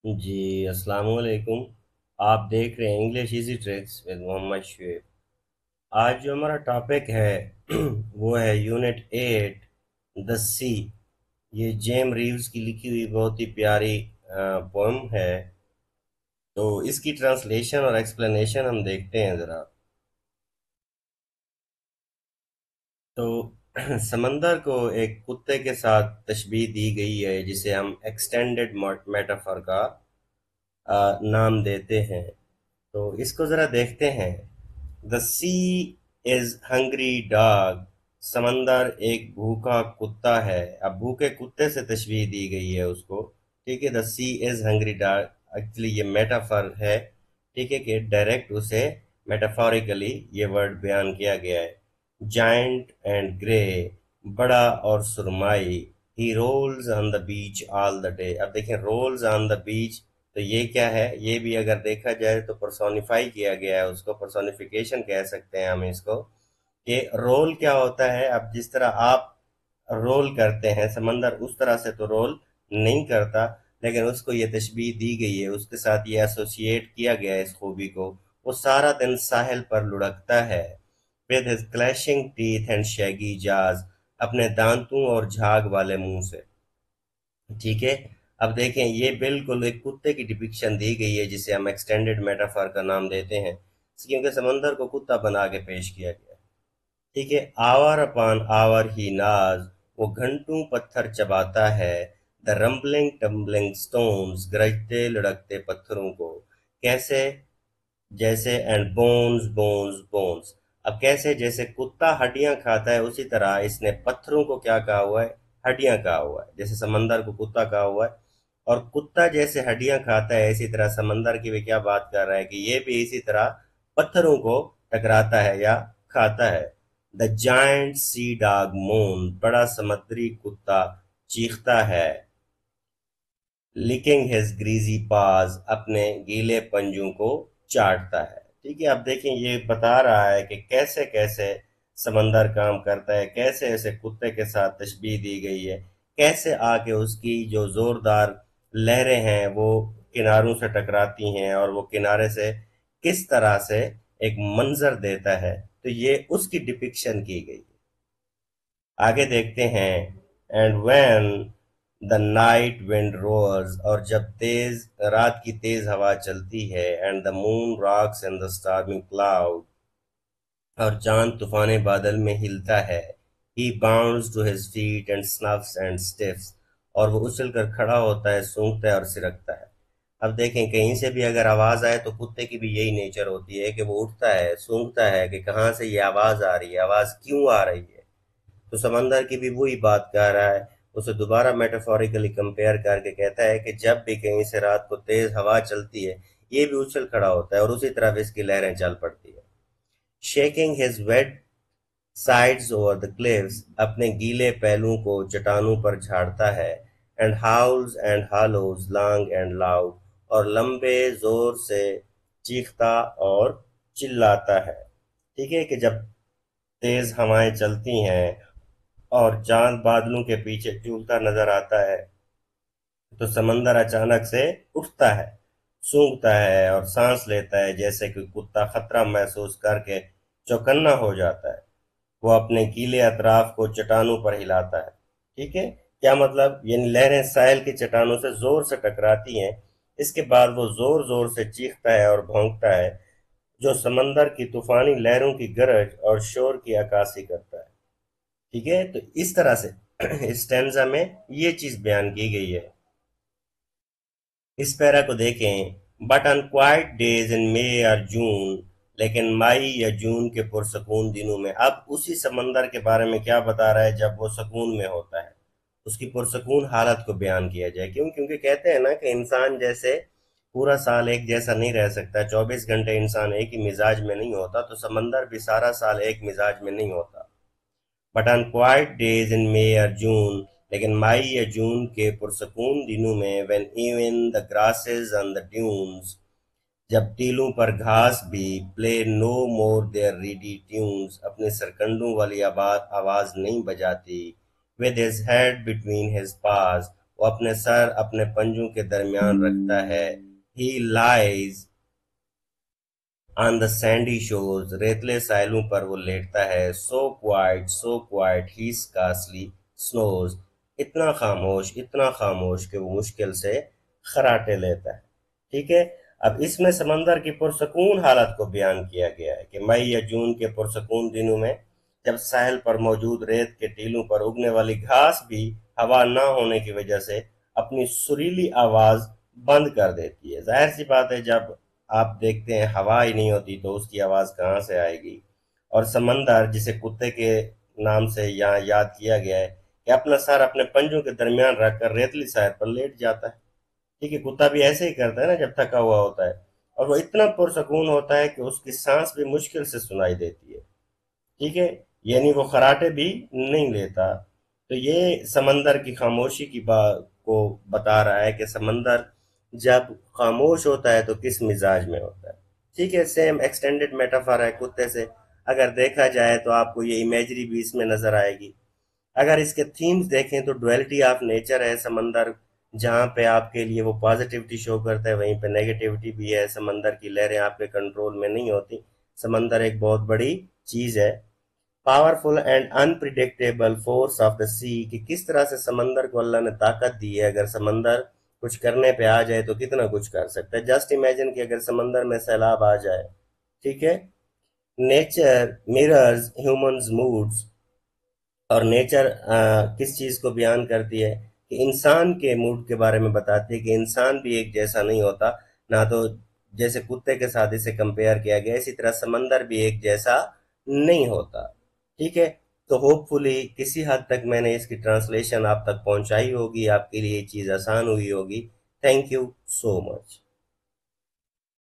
جی السلام علیکم۔ آپ دیکھ رہے ہیں انگلش ایزی ٹرکس ود محمد شعیب۔ آج جو ہمارا ٹاپک ہے وہ ہے یونٹ 8 دا سی۔ یہ جیم ریوز کی لکھی ہوئی بہت ہی پیاری پوئم ہے، تو اس کی ٹرانسلیشن اور ایکسپلینیشن ہم دیکھتے ہیں ذرا۔ تو سمندر کو ایک کتے کے ساتھ تشبیہ دی گئی ہے، جسے ہم ایکسٹینڈڈ میٹافر کا نام دیتے ہیں۔ تو اس کو ذرا دیکھتے ہیں۔ The sea is hungry dog۔ سمندر ایک بھوکا کتا ہے۔ اب بھوکے کتے سے تشبیہ دی گئی ہے اس کو، ٹھیک ہے۔ The sea is hungry dog، actually یہ میٹافر ہے، ٹھیک ہے، کہ ڈائریکٹ اسے میٹافوریکلی یہ ورڈ بیان کیا گیا ہے۔ جائنٹ اینڈ گرے، بڑا اور سرمائی۔ He rolls on the beach all the day۔ اب دیکھیں رولز آن دا بیچ، تو یہ کیا ہے؟ یہ بھی اگر دیکھا جائے تو پرسونیفائی کیا گیا ہے، اس کو پرسونیفیکیشن کہہ سکتے ہیں ہم اس کو، کہ رول کیا ہوتا ہے۔ اب جس طرح آپ رول کرتے ہیں، سمندر اس طرح سے تو رول نہیں کرتا، لیکن اس کو یہ تشبیہ دی گئی ہے، اس کے ساتھ یہ ایسوسیٹ کیا گیا ہے اس خوبی کو۔ وہ سارا دن ساحل پر لڑکتا ہے۔ with his clashing teeth and shaggy jaws، اپنے دانتوں اور جھاگ والے منہ سے، ٹھیک ہے۔ اب دیکھیں یہ بالکل ایک کتے کی ڈپکشن دی گئی ہے، جسے ہم ایکسٹینڈڈ میٹافر کا نام دیتے ہیں، کیونکہ سمندر کو کتا بنا کے پیش کیا گیا ہے، ٹھیک ہے۔ آور اپان آور ہی ناز، وہ گھنٹوں پتھر چباتا ہے۔ دا رمبلنگ ٹمبلنگ سٹونز، گرجتے لڑکتے پتھروں کو، کیسے؟ جیسے اینڈ بونز بونز بونز، اب کیسے؟ جیسے کتا ہڈیاں کھاتا ہے، اسی طرح اس نے پتھروں کو کیا کہا ہوا ہے؟ ہڈیاں کہا ہوا ہے۔ جیسے سمندر کو کتا کہا ہوا ہے، اور کتا جیسے ہڈیاں کھاتا ہے، اسی طرح سمندر کی بھی کیا بات کر رہا ہے کہ یہ بھی اسی طرح پتھروں کو ٹکراتا ہے یا کھاتا ہے۔ دا جائنٹ سی ڈاگ مون، بڑا سمندری کتا چیختا ہے۔ لکنگ ہز گریزی پاز، اپنے گیلے پنجوں کو چاٹتا ہے، ٹھیک ہے۔ اب دیکھیں یہ بتا رہا ہے کہ کیسے کیسے سمندر کام کرتا ہے، کیسے ایسے کتے کے ساتھ تشبیہ دی گئی ہے، کیسے آ کے اس کی جو زوردار لہریں ہیں وہ کناروں سے ٹکراتی ہیں، اور وہ کنارے سے کس طرح سے ایک منظر دیتا ہے، تو یہ اس کی ڈپکشن کی گئی ہے۔ آگے دیکھتے ہیں۔ And when the night wind roars, اور جب تیز رات کی تیز ہوا چلتی ہے۔ And the moon rocks in the stormy cloud, اور چاند طوفان بادل میں ہلتا ہے۔ He bounds to his feet and snuffs and sniffs, اور وہ اچھل کر کھڑا ہوتا ہے، سونگتا ہے اور سرکتا ہے۔ اب دیکھیں کہیں سے بھی اگر آواز آئے تو کتے کی بھی یہی نیچر ہوتی ہے کہ وہ اٹھتا ہے، سونگتا ہے کہ کہاں سے یہ آواز آ رہی ہے، آواز کیوں آ رہی ہے۔ تو سمندر کی بھی وہی بات کہہ رہا ہے، اسے دوبارہ میٹافوریکلی کمپیئر کر کے کہتا ہے کہ جب بھی کہیں سے رات کو تیز ہوا چلتی ہے، یہ بھی اچھل کھڑا ہوتا ہے، اور اسی طرح اس کی لہریں چل پڑتی ہے۔ Shaking his wet sides over the cliffs, اپنے گیلے پہلوں کو چٹانوں پر جھاڑتا ہے۔ And howls and hollos long and loud, اور لمبے زور سے چیختا اور چلاتا ہے، ٹھیک ہے، کہ جب تیز ہوائیں چلتی ہیں اور چاند بادلوں کے پیچھے چولتا نظر آتا ہے، تو سمندر اچانک سے اٹھتا ہے، سونگتا ہے اور سانس لیتا ہے، جیسے کہ کتا خطرہ محسوس کر کے چوکنا ہو جاتا ہے۔ وہ اپنے گیلے اطراف کو چٹانوں پر ہلاتا ہے، ٹھیک ہے۔ کیا مطلب؟ یعنی لہریں ساحل کی چٹانوں سے زور سے ٹکراتی ہیں، اس کے بعد وہ زور زور سے چیختا ہے اور بھونکتا ہے، جو سمندر کی طوفانی لہروں کی گرج اور شور کی عکاسی کرتا ہے، ٹھیک ہے۔ تو اس طرح سے اس ٹینزا میں یہ چیز بیان کی گئی ہے۔ اس پیرا کو دیکھیں۔ بٹ ان کوائٹ ڈیز ان مئی اور جون، لیکن مئی یا جون کے پرسکون دنوں میں۔ اب اسی سمندر کے بارے میں کیا بتا رہا ہے جب وہ سکون میں ہوتا ہے، اس کی پرسکون حالت کو بیان کیا جائے۔ کیونکہ کہتے ہیں نا کہ انسان جیسے پورا سال ایک جیسا نہیں رہ سکتا، 24 گھنٹے انسان ایک ہی مزاج میں نہیں ہوتا، تو سمندر بھی سارا سال ایک مزاج میں نہیں ہوتا۔ But on quiet days in May or June، لیکن مئی یا جون کے پرسکون دنوں میں، when even the grasses on the dunes، جب ٹیلوں پر گھاس بھی play no more their reedy tunes، اپنے سرکنڈوں والی آواز نہیں بجاتی، with his head between his paws، وہ اپنے سر اپنے پنجوں کے درمیان رکھتا ہے. He lies on the sandy shores. ریتلے ساحلوں پر وہ لیٹتا ہے. So quiet, he scarcely snores. اتنا خاموش کہ وہ مشکل سے خراٹے لیتا ہے. ٹھیک ہے. اب اس میں سمندر کی پرسکون حالت کو بیان کیا گیا ہے کہ مئی یا جون کے پرسکون دنوں میں جب ساحل پر موجود ریت کے ٹیلوں پر اگنے والی گھاس بھی ہوا نہ ہونے کی وجہ سے اپنی سریلی آواز بند کر دیتی ہے. ظاہر سی بات ہے جب آپ دیکھتے ہیں ہوا ہی نہیں ہوتی تو اس کی آواز کہاں سے آئے گی. اور سمندر جسے کتے کے نام سے یہاں یاد کیا گیا ہے کہ اپنا سر اپنے پنجوں کے درمیان رکھ کر ریتلی ساحل پر لیٹ جاتا ہے. ٹھیک ہے. کتا بھی ایسے ہی کرتا ہے نا جب تھکا ہوا ہوتا ہے. اور وہ اتنا پرسکون ہوتا ہے کہ اس کی سانس بھی مشکل سے سنائی دیتی ہے. ٹھیک ہے. یعنی وہ خراٹے بھی نہیں لیتا. تو یہ سمندر کی خاموشی کی بات کو بتا رہا ہے کہ سمندر جب خاموش ہوتا ہے تو کس مزاج میں ہوتا ہے. ٹھیک ہے. سیم ایکسٹینڈڈ میٹافر ہے کتے سے. اگر دیکھا جائے تو آپ کو یہ امیجری بھی اس میں نظر آئے گی. اگر اس کے تھیمز دیکھیں تو ڈویلٹی آف نیچر ہے سمندر، جہاں پہ آپ کے لیے وہ پازیٹیوٹی شو کرتا ہے وہیں پہ نیگیٹیوٹی بھی ہے. سمندر کی لہریں آپ کے کنٹرول میں نہیں ہوتی. سمندر ایک بہت بڑی چیز ہے. Powerful and unpredictable force of the sea, کہ کس طرح سے سمندر کو اللہ نے طاقت دی ہے. اگر سمندر کچھ کرنے پہ آ جائے تو کتنا کچھ کر سکتا ہے. جسٹ امیجن کہ اگر سمندر میں سیلاب آ جائے. ٹھیک ہے. Nature mirrors humans moods. اور نیچر کس چیز کو بیان کرتی ہے کہ انسان کے موڈ کے بارے میں بتاتی ہے کہ انسان بھی ایک جیسا نہیں ہوتا. نہ تو جیسے کتے کے ساتھ اسے کمپیئر کیا گیا اسی طرح سمندر بھی ایک جیسا نہیں ہوتا. ٹھیک ہے. تو ہوپ فلی کسی حد تک میں نے اس کی ٹرانسلیشن آپ تک پہنچائی ہوگی، آپ کے لیے یہ چیز آسان ہوئی ہوگی. Thank you so much.